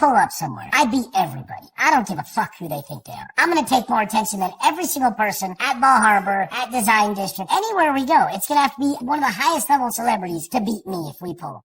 pull up somewhere. I beat everybody. I don't give a fuck who they think they are. I'm going to take more attention than every single person at Ball Harbor, at Design District, anywhere we go. It's going to have to be one of the highest level celebrities to beat me if we pull.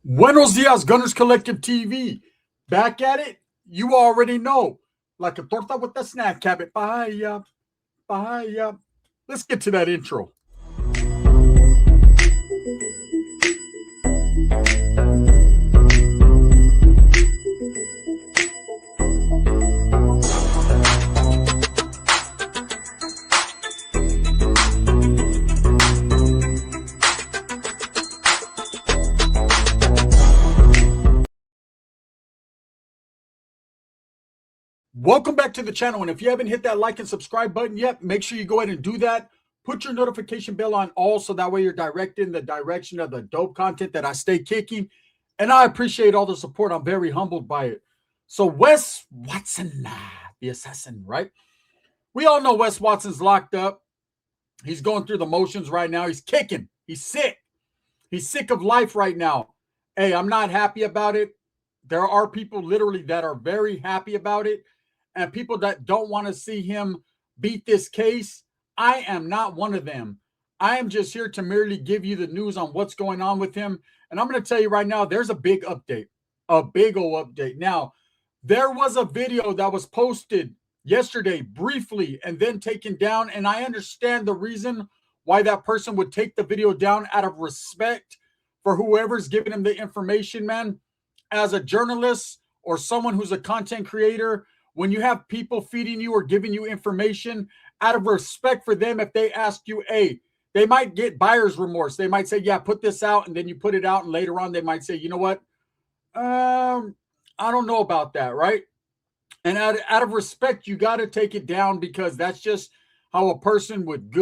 Buenos dias, Gunners Collective TV. Back at it, you already know. Like a torta with a snack cabinet. Bye. Let's get to that intro. Welcome back to the channel, and if you haven't hit that like and subscribe button yet, make sure you go ahead and do that. Put your notification bell on all so that way you're directed in the direction of the dope content that I stay kicking, and I appreciate all the support. I'm very humbled by it. So Wes Watson, the assassin, right? We all know Wes Watson's locked up. He's going through the motions right now. He's kicking. He's sick. He's sick of life right now. Hey, I'm not happy about it. There are people literally that are very happy about it, and people that don't want to see him beat this case. I am not one of them. I am just here to merely give you the news on what's going on with him. And I'm going to tell you right now, there's a big update, a big old update. Now, there was a video that was posted yesterday briefly and then taken down. And I understand the reason why that person would take the video down out of respect for whoever's giving him the information, man. As a journalist or someone who's a content creator, when you have people feeding you or giving you information, out of respect for them, if they ask you, hey, they might get buyer's remorse. They might say, yeah, put this out, and then you put it out, and later on they might say, you know what? I don't know about that, right? And out of respect, you got to take it down, because that's just how a person with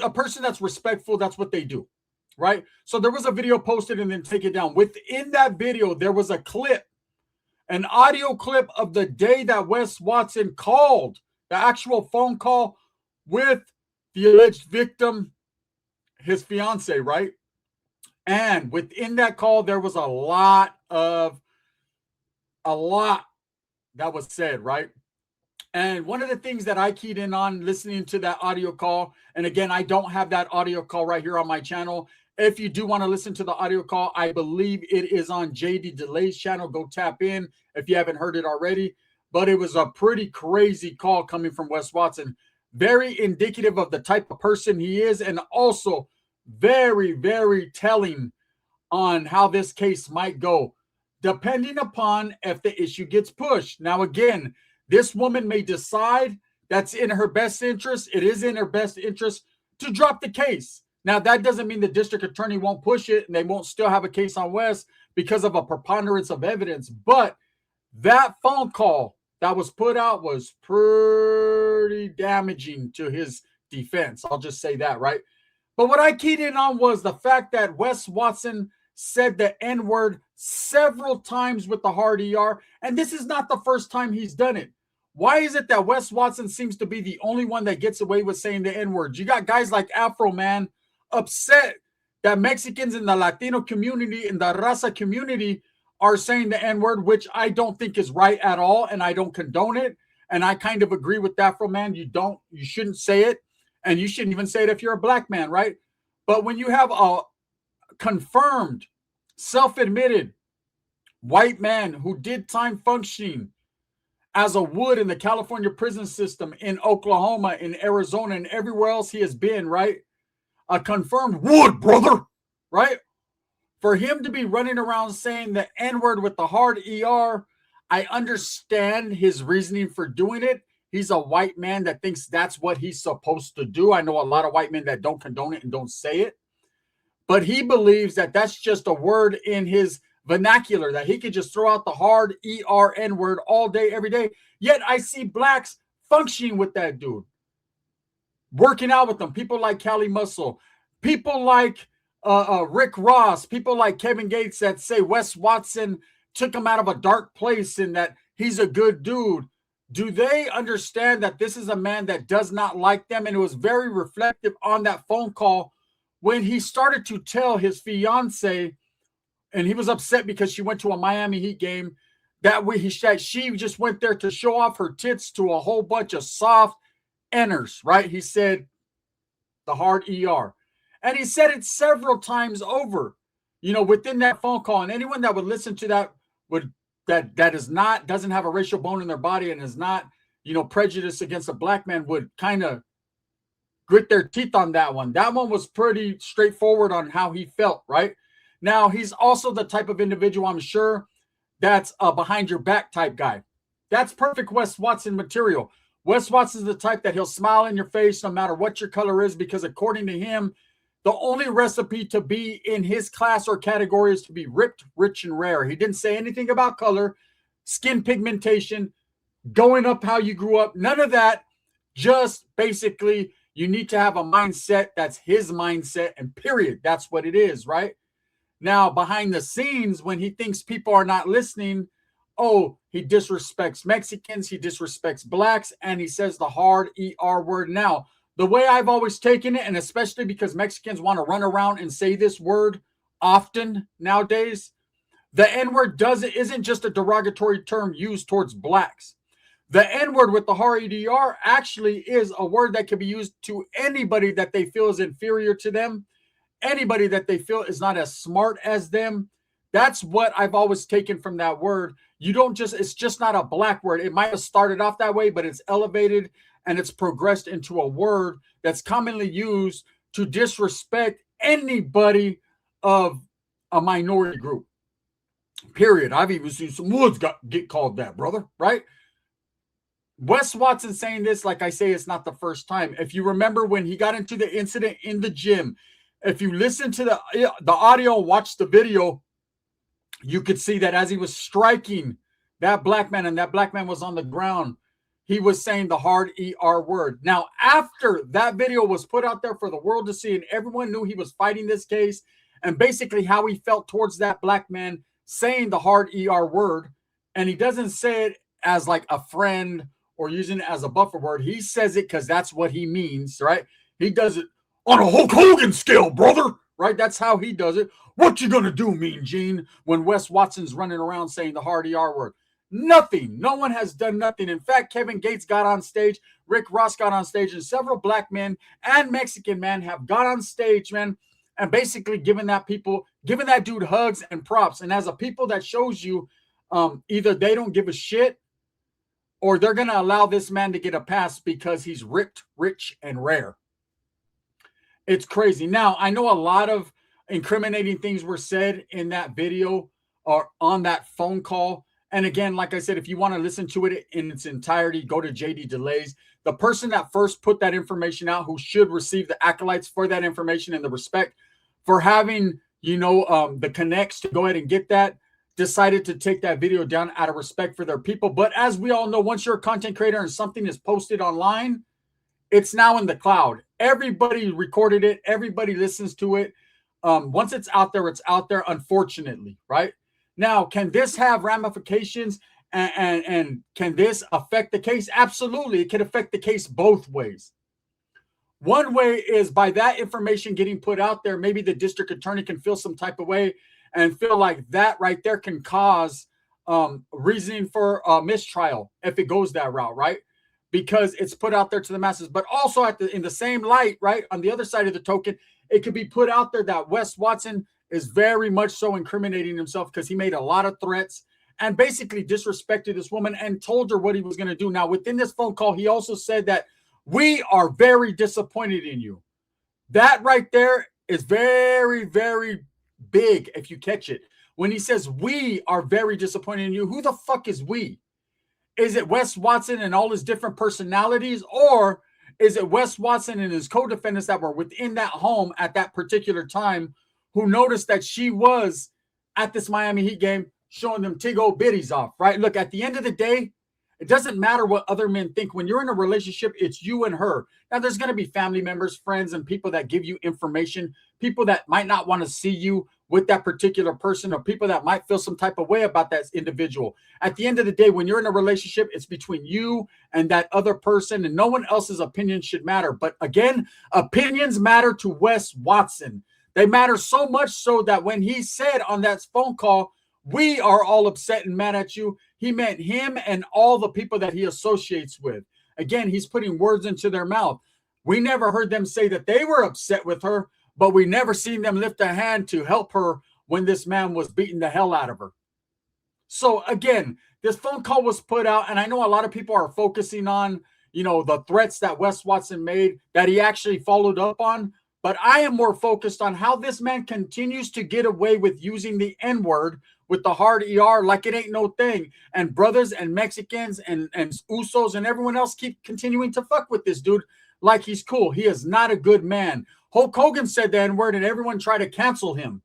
a person that's respectful, that's what they do, right? So there was a video posted and then take it down. Within that video, there was a clip, an audio clip of the day that Wes Watson called, the actual phone call with the alleged victim, his fiance, right? And within that call, there was a lot that was said, right? And one of the things that I keyed in on listening to that audio call, and again, I don't have that audio call right here on my channel. If you do want to listen to the audio call, I believe it is on JD Delay's channel. Go tap in if you haven't heard it already. But it was a pretty crazy call coming from Wes Watson. Very indicative of the type of person he is, and also very, very telling on how this case might go, depending upon if the issue gets pushed. Now, again, this woman may decide that's in her best interest. It is in her best interest to drop the case. Now, that doesn't mean the district attorney won't push it and they won't still have a case on Wes because of a preponderance of evidence. But that phone call that was put out was pretty damaging to his defense. I'll just say that, right? But what I keyed in on was the fact that Wes Watson said the N-word several times with the hard ER, and this is not the first time he's done it. Why is it that Wes Watson seems to be the only one that gets away with saying the N-word? You got guys like Afro Man upset that Mexicans in the Latino community, in the Raza community, are saying the N-word, which I don't think is right at all, and I don't condone it. And I kind of agree with Afro Man. You shouldn't say it, and you shouldn't even say it if you're a black man, right? But when you have a confirmed, self-admitted white man who did time functioning as a wood in the California prison system, in Oklahoma, in Arizona, and everywhere else he has been, right? A confirmed wood, brother, right? For him to be running around saying the N-word with the hard ER, I understand his reasoning for doing it. He's a white man that thinks that's what he's supposed to do. I know a lot of white men that don't condone it and don't say it. But he believes that that's just a word in his vernacular, that he could just throw out the hard ER N-word all day, every day. Yet I see blacks functioning with that dude, working out with them. People like Cali Muscle, people like Rick Ross, people like Kevin Gates that say Wes Watson took him out of a dark place and that he's a good dude. Do they understand that this is a man that does not like them? And it was very reflective on that phone call when he started to tell his fiance and he was upset because she went to a Miami Heat game. That way, she just went there to show off her tits to a whole bunch of soft Ners, right? He said the hard ER. And he said it several times over, within that phone call. And anyone that would listen to that doesn't have a racial bone in their body and is not, prejudiced against a black man would kind of grit their teeth on that one. That one was pretty straightforward on how he felt, right? Now, he's also the type of individual, I'm sure, that's a behind your back type guy. That's perfect Wes Watson material. Wes Watson is the type that he'll smile in your face no matter what your color is, because according to him, the only recipe to be in his class or category is to be ripped, rich, and rare. He didn't say anything about color, skin pigmentation, going up how you grew up, none of that. Just basically, you need to have a mindset that's his mindset, and period. That's what it is, right? Now, behind the scenes, when he thinks people are not listening, he disrespects Mexicans, he disrespects blacks, and he says the hard ER word. Now, the way I've always taken it, and especially because Mexicans want to run around and say this word often nowadays, the N-word isn't just a derogatory term used towards blacks. The N-word with the hard ER actually is a word that can be used to anybody that they feel is inferior to them, anybody that they feel is not as smart as them. That's what I've always taken from that word. It's just not a black word. It might have started off that way, but it's elevated and it's progressed into a word that's commonly used to disrespect anybody of a minority group. Period. I've even seen some woods get called that, brother, right? Wes Watson saying this, like I say, it's not the first time. If you remember when he got into the incident in the gym, if you listen to the audio, watch the video, you could see that as he was striking that black man and that black man was on the ground, he was saying the hard ER word. Now, after that video was put out there for the world to see and everyone knew he was fighting this case and basically how he felt towards that black man saying the hard ER word, and he doesn't say it as like a friend or using it as a buffer word. He says it because that's what he means, right? He does it on a Hulk Hogan scale, brother, right? That's how he does it. What you gonna do, Mean Gene, when Wes Watson's running around saying the hard ER word? Nothing. No one has done nothing. In fact, Kevin Gates got on stage, Rick Ross got on stage, and several black men and Mexican men have got on stage, man, and basically giving that dude hugs and props. And as a people, that shows you either they don't give a shit or they're going to allow this man to get a pass because he's ripped, rich, and rare. It's crazy. Now, I know a lot of incriminating things were said in that video or on that phone call. And again, like I said, if you want to listen to it in its entirety, go to JD Delays. The person that first put that information out, who should receive the accolades for that information and the respect for having, the connects to go ahead and get that, decided to take that video down out of respect for their people. But as we all know, once you're a content creator and something is posted online, it's now in the cloud. Everybody recorded it. Everybody listens to it. Once it's out there, unfortunately, right? Now, can this have ramifications and can this affect the case? Absolutely. It can affect the case both ways. One way is by that information getting put out there, maybe the district attorney can feel some type of way and feel like that right there can cause reasoning for mistrial if it goes that route, right? Because it's put out there to the masses. But also in the same light, right, on the other side of the token, it could be put out there that Wes Watson is very much so incriminating himself because he made a lot of threats and basically disrespected this woman and told her what he was going to do. Now, within this phone call, he also said that we are very disappointed in you. That right there is very, very big if you catch it. When he says we are very disappointed in you, who the fuck is we? Is it Wes Watson and all his different personalities, or is it Wes Watson and his co-defendants that were within that home at that particular time who noticed that she was at this Miami Heat game showing them tig old bitties off, right? Look, at the end of the day, it doesn't matter what other men think. When you're in a relationship, it's you and her. Now, there's going to be family members, friends, and people that give you information, people that might not want to see you with that particular person, or people that might feel some type of way about that individual. At the end of the day, when you're in a relationship, it's between you and that other person, and no one else's opinion should matter. But again, opinions matter to Wes Watson. They matter so much so that when he said on that phone call, we are all upset and mad at you, he meant him and all the people that he associates with. Again, he's putting words into their mouth. We never heard them say that they were upset with her, but we never seen them lift a hand to help her when this man was beating the hell out of her. So again, this phone call was put out, and I know a lot of people are focusing on, the threats that Wes Watson made that he actually followed up on. But I am more focused on how this man continues to get away with using the N-word with the hard ER like it ain't no thing. And brothers and Mexicans and Usos and everyone else keep continuing to fuck with this dude like he's cool. He is not a good man. Hulk Hogan said the N-word and everyone tried to cancel him.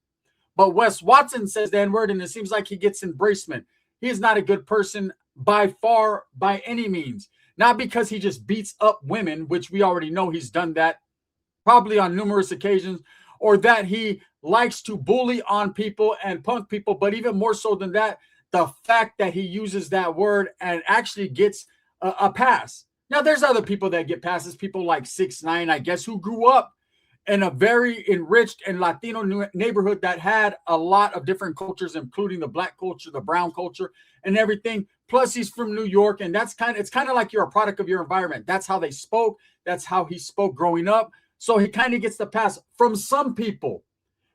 But Wes Watson says the N-word and it seems like he gets embracement. He is not a good person by far, by any means. Not because he just beats up women, which we already know he's done that probably on numerous occasions, or that he likes to bully on people and punk people. But even more so than that, the fact that he uses that word and actually gets a pass. Now, there's other people that get passes, people like 6ix9ine, I guess, who grew up in a very enriched and Latino neighborhood that had a lot of different cultures, including the black culture, the brown culture, and everything. Plus, he's from New York, and it's kind of like you're a product of your environment. That's how they spoke. That's how he spoke growing up. So he kind of gets the pass from some people.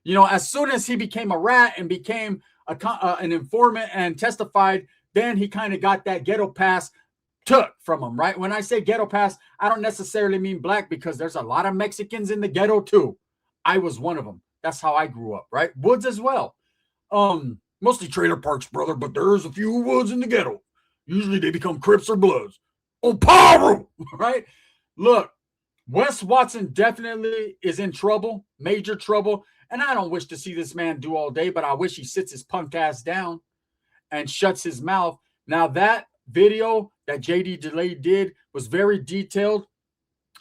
As soon as he became a rat and became an informant and testified, then he kind of got that ghetto pass took from him, right? When I say ghetto pass, I don't necessarily mean black, because there's a lot of Mexicans in the ghetto too. I was one of them. That's how I grew up, right? Woods as well. Mostly trailer parks, brother, but there's a few Woods in the ghetto. Usually they become Crips or Bloods. Oh, power, right? Look, Wes Watson definitely is in trouble, major trouble, and I don't wish to see this man do all day, but I wish he sits his punk ass down and shuts his mouth. Now, that video that JD Delay did was very detailed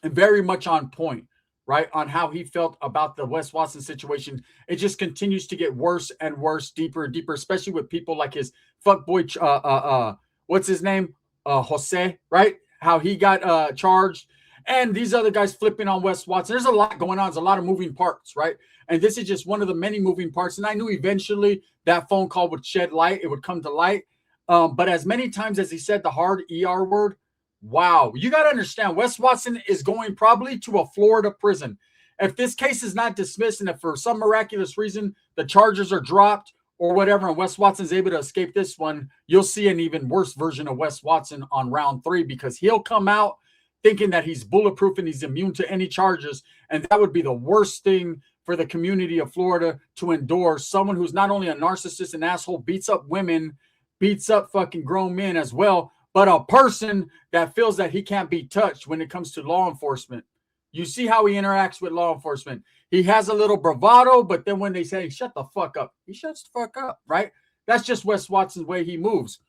and very much on point, right, on how he felt about the Wes Watson situation. It just continues to get worse and worse, deeper and deeper, especially with people like his fuckboy, what's his name? Jose, right? How he got charged. And these other guys flipping on Wes Watson. There's a lot going on. There's a lot of moving parts, right? And this is just one of the many moving parts. And I knew eventually that phone call would shed light. It would come to light. But as many times as he said the hard ER word, wow. You got to understand, Wes Watson is going probably to a Florida prison. If this case is not dismissed and if for some miraculous reason the charges are dropped or whatever, and Wes Watson's able to escape this one, you'll see an even worse version of Wes Watson on round 3, because he'll come out thinking that he's bulletproof and he's immune to any charges. And that would be the worst thing for the community of Florida to endure. Someone who's not only a narcissist and asshole, beats up women, beats up fucking grown men as well, but a person that feels that he can't be touched when it comes to law enforcement. You see how he interacts with law enforcement. He has a little bravado, but then when they say, shut the fuck up, he shuts the fuck up, right? That's just Wes Watson's way he moves.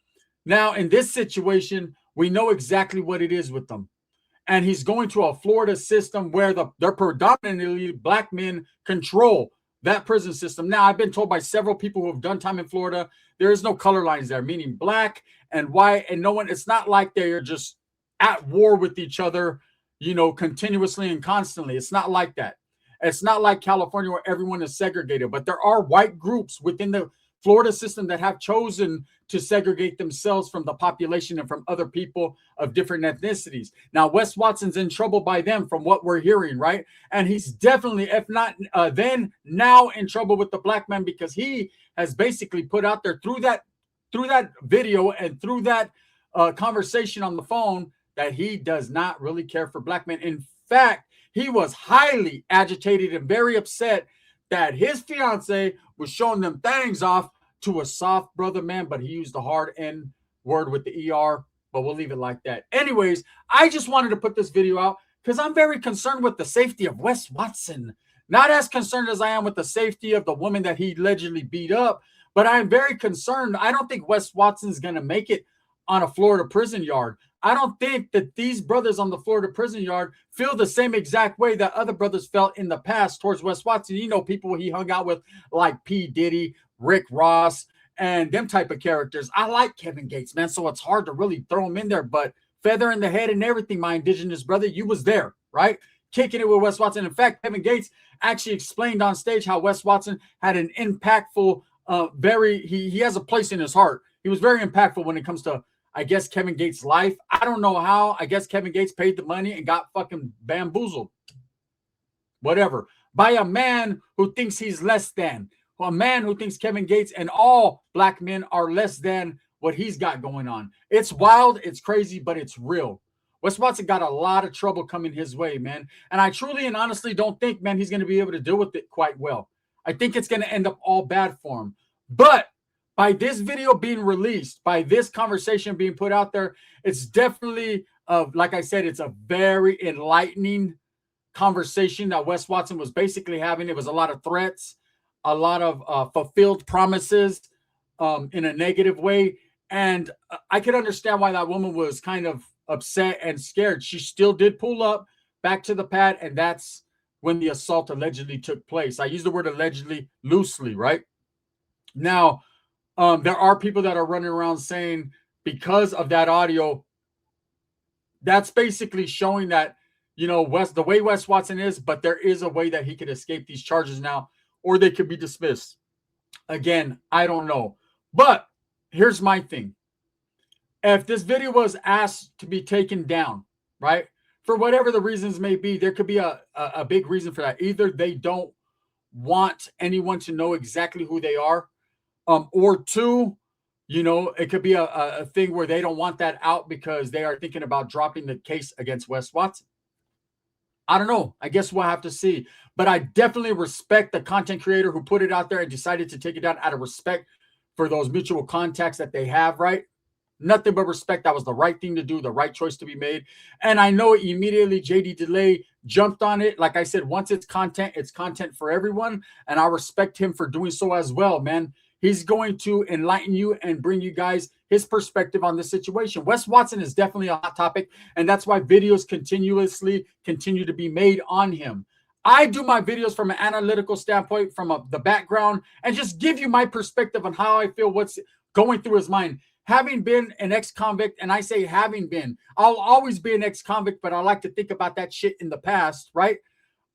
Now, in this situation, we know exactly what it is with them. And he's going to a Florida system where they're predominantly black men control that prison system. Now, I've been told by several people who have done time in Florida, there is no color lines there, meaning black and white, and no one, it's not like they're just at war with each other, continuously and constantly. It's not like that. It's not like California where everyone is segregated, but there are white groups within the Florida system that have chosen to segregate themselves from the population and from other people of different ethnicities. Now, Wes Watson's in trouble by them from what we're hearing, right? And he's definitely, if not then, now in trouble with the black man, because he has basically put out there through that video and through that conversation on the phone that he does not really care for black men. In fact, he was highly agitated and very upset that his fiance was showing them things off to a soft brother man, but he used the hard N word with the ER, but we'll leave it like that. Anyways, I just wanted to put this video out because I'm very concerned with the safety of Wes Watson. Not as concerned as I am with the safety of the woman that he allegedly beat up, but I'm very concerned. I don't think Wes Watson's going to make it on a Florida prison yard. I don't think that these brothers on the Florida prison yard feel the same exact way that other brothers felt in the past towards Wes Watson. People he hung out with like P. Diddy, Rick Ross, and them type of characters. I like Kevin Gates, man, so it's hard to really throw him in there, but feather in the head and everything, my indigenous brother, you was there, right? kicking it with Wes Watson. In fact, Kevin Gates actually explained on stage how Wes Watson had an impactful, he has a place in his heart. He was very impactful when it comes to, I guess, Kevin Gates' life. I don't know how. I guess Kevin Gates paid the money and got fucking bamboozled. Whatever. By a man who thinks he's less than. A man who thinks Kevin Gates and all black men are less than what he's got going on. It's wild, it's crazy, but it's real. Wes Watson got a lot of trouble coming his way, man. And I truly and honestly don't think, man, he's going to be able to deal with it quite well. I think it's going to end up all bad for him. But by this video being released, by this conversation being put out there, it's definitely, like I said, it's a very enlightening conversation that Wes Watson was basically having. It was a lot of threats, a lot of fulfilled promises in a negative way. And I could understand why that woman was kind of upset and scared. She still did pull up back to the pad, and that's when the assault allegedly took place. I use the word allegedly loosely, right? Now, there are people that are running around saying because of that audio, that's basically showing that, you know, the way Wes Watson is, but there is a way that he could escape these charges now, or they could be dismissed. Again, I don't know. But here's my thing. If this video was asked to be taken down, right, for whatever the reasons may be, there could be a big reason for that. Either they don't want anyone to know exactly who they are, or two, you know, it could be a thing where they don't want that out because they are thinking about dropping the case against Wes Watson. I don't know. I guess we'll have to see. But I definitely respect the content creator who put it out there and decided to take it down out of respect for those mutual contacts that they have, right? Nothing but respect. That was the right thing to do, the right choice to be made. And I know immediately JD Delay jumped on it. Like I said, once it's content for everyone. And I respect him for doing so as well, man. He's going to enlighten you and bring you guys his perspective on this situation. Wes Watson is definitely a hot topic, and that's why videos continue to be made on him. I do my videos from an analytical standpoint, from the background, and just give you my perspective on how I feel, what's going through his mind. Having been an ex-convict, and I say having been, I'll always be an ex-convict, but I like to think about that shit in the past, right?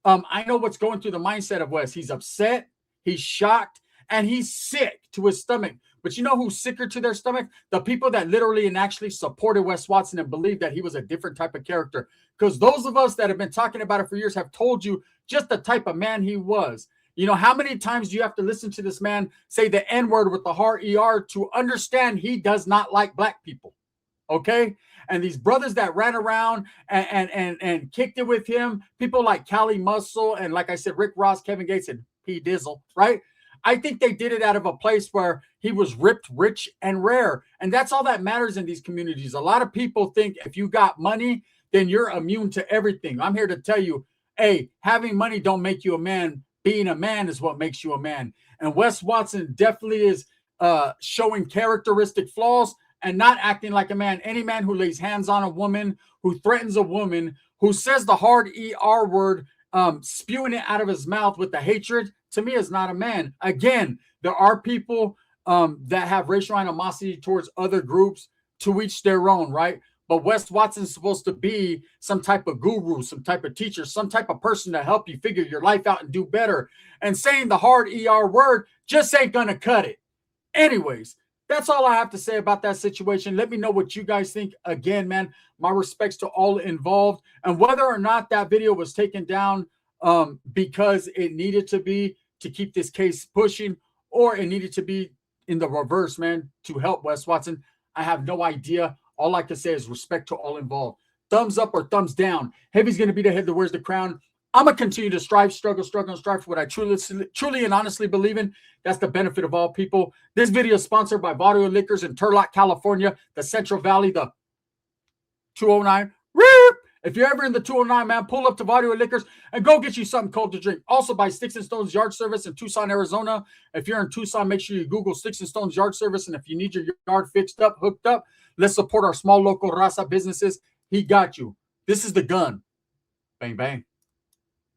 I know what's going through the mindset of Wes. He's upset, he's shocked, and he's sick to his stomach. But you know who's sicker to their stomach? The people that literally and actually supported Wes Watson and believed that he was a different type of character. Because those of us that have been talking about it for years have told you just the type of man he was. You know, how many times do you have to listen to this man say the N-word with the hard ER to understand he does not like black people? Okay? And these brothers that ran around and kicked it with him, people like Cali Muscle and, like I said, Rick Ross, Kevin Gates, and P. Dizzle, right? I think they did it out of a place where he was ripped, rich, and rare. And that's all that matters in these communities. A lot of people think if you got money, then you're immune to everything. I'm here to tell you, hey, having money don't make you a man. Being a man is what makes you a man. And Wes Watson definitely is showing characteristic flaws and not acting like a man. Any man who lays hands on a woman, who threatens a woman, who says the hard ER word, spewing it out of his mouth with the hatred, to me is not a man. Again, there are people that have racial animosity towards other groups, to each their own, right? But Wes Watson's supposed to be some type of guru, some type of teacher, some type of person to help you figure your life out and do better. And saying the hard ER word just ain't gonna cut it. Anyways, that's all I have to say about that situation. Let me know what you guys think. Again, man, my respects to all involved. And whether or not that video was taken down because it needed to be to keep this case pushing, or it needed to be in the reverse, man, to help Wes Watson, I have no idea. All I can say is respect to all involved. Thumbs up or thumbs down. Heavy's going to be the head that wears the crown. I'm going to continue to strive, struggle, and strive for what I truly and honestly believe in. That's the benefit of all people. This video is sponsored by Barrio Liquors in Turlock, California, the Central Valley, the 209. If you're ever in the 209, man, pull up to Barrio Liquors and go get you something cold to drink. Also by Sticks and Stones Yard Service in Tucson, Arizona. If you're in Tucson, make sure you Google Sticks and Stones Yard Service. And if you need your yard fixed up, hooked up, let's support our small local raza businesses. He got you. This is the gun. Bang, bang.